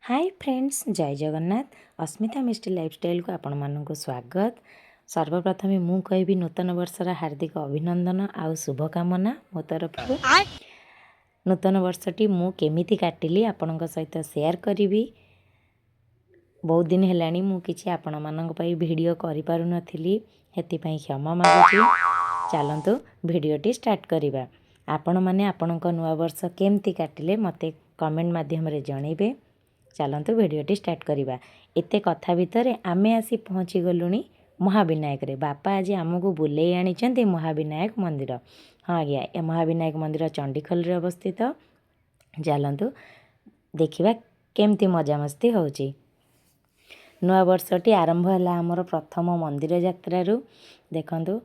Hi friends, जय जगन्नाथ। अस्मिता मिष्टी lifestyle को आपण मानक स्वागत। सर्वप्रथम मु कहबी नूतन वर्षर हार्दिक अभिनंदन आउ शुभकामना मो तरफ। नूतन वर्षटी मु केमिति काटिली आपण सहित शेयर करी। बहुत दिन है मु किछि आपण मानक पई वीडियो करि पारु नथिली, हेति पई क्षमा मागुची। चलंतु वीडियोटी स्टार्ट करिबा। आपण माने आपणक नवा वर्ष केमति काटिले मते कमेंट माध्यम रे जणैबे। चलतु वीडियोटी स्टार्ट करिबा। एते कथा भितर आमे आसी पहुँची गलुनी महाविनायक रे। बापा आज आमको बुले आनी महाविनायक मंदिर। हाँ आज्ञा, ए महाविनायक मंदिर चंडीखोल रे अवस्थित। चलतु देखिबा केमती मजामस्ती होची। नवा वर्षटी आरंभ है आमर प्रथम मंदिर यात्रारू। देखंतु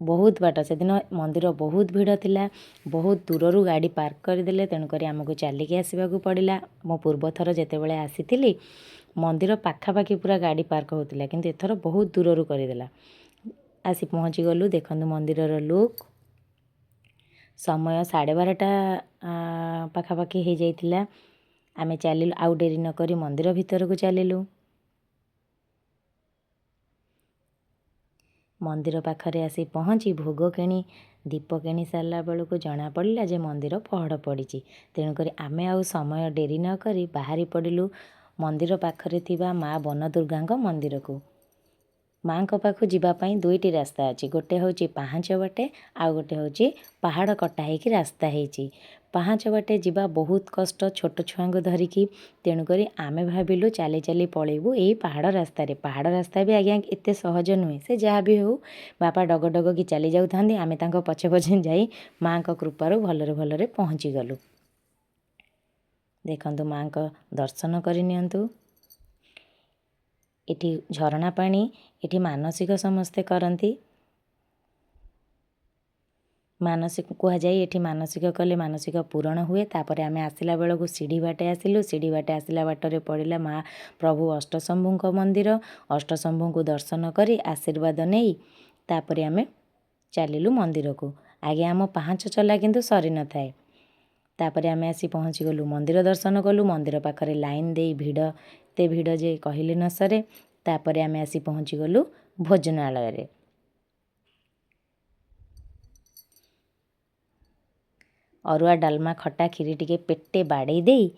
बहुत बाट से दिन मंदिर बहुत भीड़ थिला। बहुत दूररू गाड़ी पार्क करदेले, तेणुकर आमको चलिके आसवाक पड़ा। मो पूर्व थर जितेबाला आसी मंदिर पाखापाखि पूरा गाड़ी पार्क होता, किंतु एथर बहुत दूररू करदेला। आसी पहुँची गलु। देखंतु मंदिर लुक। समय 12:30 पाखापाखि हो जाइतिला। आमे चलिलु, आउ डेरी नकरी मंदिर भितर को चलिलु। मंदिर पाखरे आसी पहुँची भोग किणी दीप किणी सारा बेलू को जना पड़ा जे मंदिर पहड़ पड़ी। तेणुक आमे आउ समय डेरी न करी बाहरी पड़िलु मंदिर पाखरे थिबा माँ बनदुर्गा मंदिर को। माँ को पाखु जीवापाई दुईटी रास्ता अच्छी, गोटे हूँ पाहाच बाटे, आउ गोटे हूँ पहाड़ कटा होगी रास्ता है। पाहाच बाटे जीवा बहुत कष्ट छोट छुआ को धरिकी। तेणुक आमे भाविलु चली चली पलैबू यही पहाड़ रास्ता। पहाड़ रास्ता भी आज्ञा एते सहज नुहे, से जहाँ भी हो बापा डग डग की चली जाऊँ। आमे तांको पछे पछे जाई माँ को कृपारू भलरे भलरे पहुँची गलु। देखंतु माँ को दर्शन करनियंतु। इठी झरणा पानी, इठी मानसिक समस्ते करती। मानसिक कह जाए ये मानसिक कले मानसिक पूरण हुए। तापर आमे आसिला बेल को सीढ़ी बाटे आसिलु। सीढ़ी बाटे आसिला बाटर पड़ा माँ प्रभु अष्टशंभु मंदिर। अष्टशंभु को दर्शन करी आशीर्वाद नहीं तापर आमे चलिलु मंदिर को। आगे आम पाहाच चला किंतु सरी न थाए। तापर आमे आसी पहुँची गलु, मंदिर दर्शन कलु। मंदिर पाखरे लाइन दे भिड़, ते भिड़ जे कहले न सरे। तापर आमे आसी पहुँची गलु भोजनालय रे। अरुआ डालमा खटा खीरी टिके पेटे बाड़े दे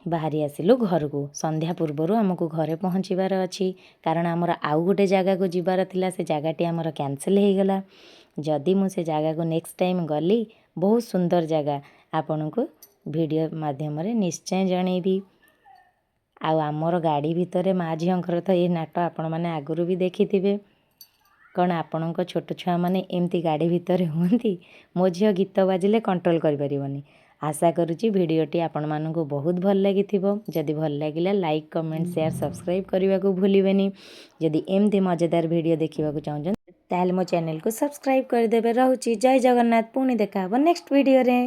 बाहरी आसिलु घर को। संध्या पूर्वर आमको घरे पहुँचबार अच्छी, कारण आमर आउ गोटे जगह को जीवार थिला। से जगहटी आमर कैंसल हो गला। जदि मु से जगह को नेक्स्ट टाइम गली, बहुत सुंदर जगह आपण को वीडियो माध्यम रे निश्चय जनइबी। आमर गाड़ी भितर माँ झीर तो ये नाट आपण मैंने आगुरी भी देखी। कौन आपण छोट छुआ मैंने एमती गाड़ी भितर हुंती। मो झील गीत बाजिले कंट्रोल करिपरिबनी। आशा करुच्ची वीडियोटी आपण मानकु बहुत भल लगी। जदि भल लगिला लाइक कमेंट शेयर सब्सक्राइब करने को भूलिबेनी। जदि एमती मजेदार वीडियो देखा चाहते ताल मो चैनल को सब्सक्राइब करदेबे। रहूची, जय जगन्नाथ। पुणी देखा नेक्स्ट वीडियो रे।